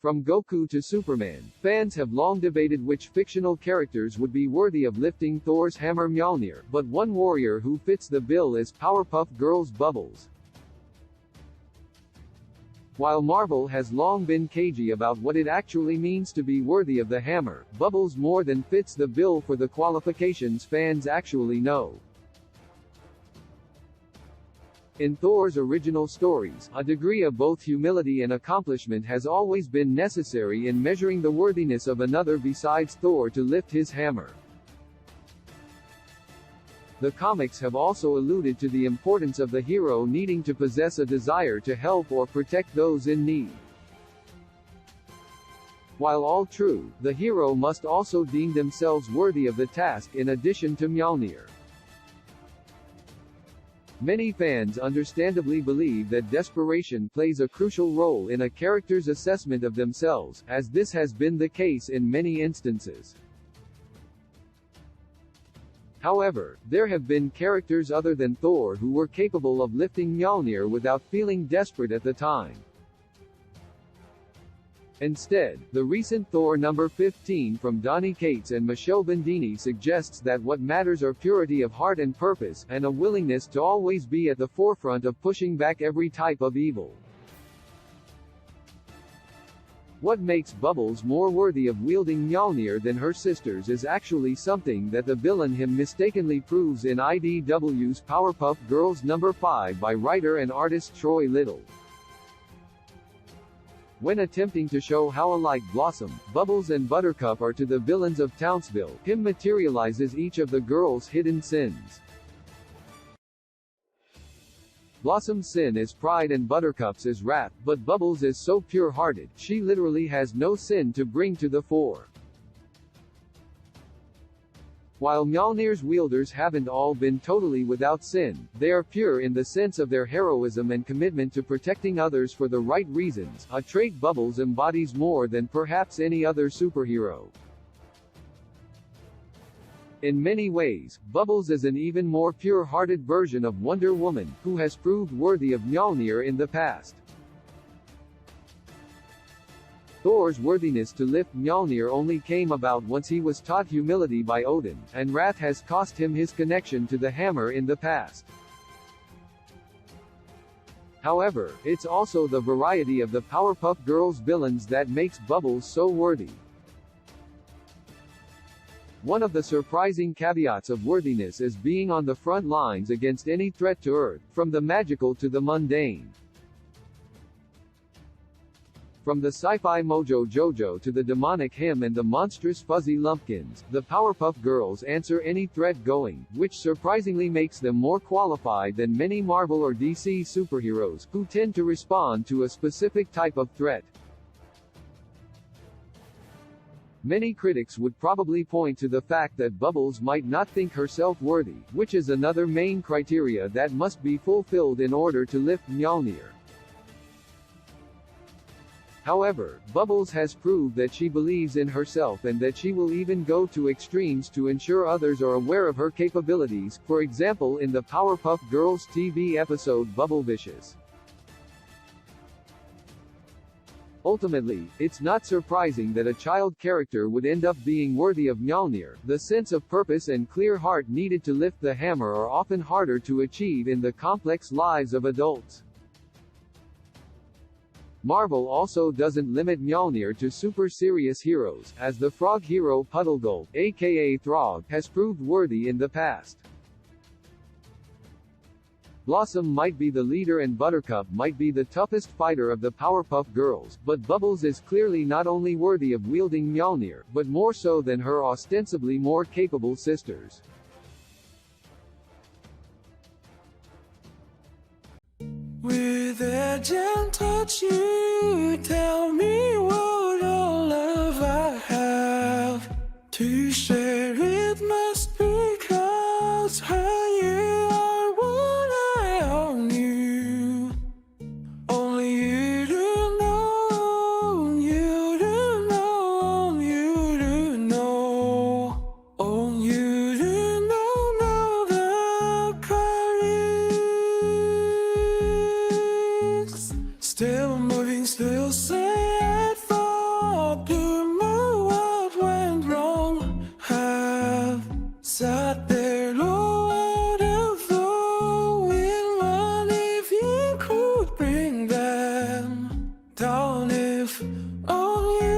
From Goku to Superman, fans have long debated which fictional characters would be worthy of lifting Thor's hammer Mjolnir, but one warrior who fits the bill is Powerpuff Girls' Bubbles. While Marvel has long been cagey about what it actually means to be worthy of the hammer, Bubbles more than fits the bill for the qualifications fans actually know. In Thor's original stories, a degree of both humility and accomplishment has always been necessary in measuring the worthiness of another besides Thor to lift his hammer. The comics have also alluded to the importance of the hero needing to possess a desire to help or protect those in need. While all true, the hero must also deem themselves worthy of the task in addition to Mjolnir. Many fans understandably believe that desperation plays a crucial role in a character's assessment of themselves, as this has been the case in many instances. However, there have been characters other than Thor who were capable of lifting Mjolnir without feeling desperate at the time. Instead, the recent Thor number 15 from Donny Cates and Michelle Bendini suggests that what matters are purity of heart and purpose, and a willingness to always be at the forefront of pushing back every type of evil. What makes Bubbles more worthy of wielding Mjolnir than her sisters is actually something that the villain him mistakenly proves in IDW's Powerpuff Girls number 5 by writer and artist Troy Little. When attempting to show how alike Blossom, Bubbles and Buttercup are to the villains of Townsville, him materializes each of the girls' hidden sins. Blossom's sin is pride and Buttercup's is wrath, but Bubbles is so pure-hearted, she literally has no sin to bring to the fore. While Mjolnir's wielders haven't all been totally without sin, they are pure in the sense of their heroism and commitment to protecting others for the right reasons, a trait Bubbles embodies more than perhaps any other superhero. In many ways, Bubbles is an even more pure-hearted version of Wonder Woman, who has proved worthy of Mjolnir in the past. Thor's worthiness to lift Mjolnir only came about once he was taught humility by Odin, and wrath has cost him his connection to the hammer in the past. However, it's also the variety of the Powerpuff Girls villains that makes Bubbles so worthy. One of the surprising caveats of worthiness is being on the front lines against any threat to Earth, from the magical to the mundane. From the sci-fi Mojo Jojo to the demonic him and the monstrous fuzzy lumpkins, the Powerpuff Girls answer any threat going, which surprisingly makes them more qualified than many Marvel or DC superheroes, who tend to respond to a specific type of threat. Many critics would probably point to the fact that Bubbles might not think herself worthy, which is another main criteria that must be fulfilled in order to lift Mjolnir. However, Bubbles has proved that she believes in herself and that she will even go to extremes to ensure others are aware of her capabilities, for example in the Powerpuff Girls TV episode Bubblevicious. Ultimately, it's not surprising that a child character would end up being worthy of Mjolnir. The sense of purpose and clear heart needed to lift the hammer are often harder to achieve in the complex lives of adults. Marvel also doesn't limit Mjolnir to super serious heroes, as the frog hero Puddlegulp, aka Throg, has proved worthy in the past. Blossom might be the leader and Buttercup might be the toughest fighter of the Powerpuff Girls, but Bubbles is clearly not only worthy of wielding Mjolnir, but more so than her ostensibly more capable sisters. With a gentle touch you tell me what all love I have to share. It must be 'cause you are what I all knew. Only you do know, you do know, you do know. Only you do know the courage. Still moving, still sad. if only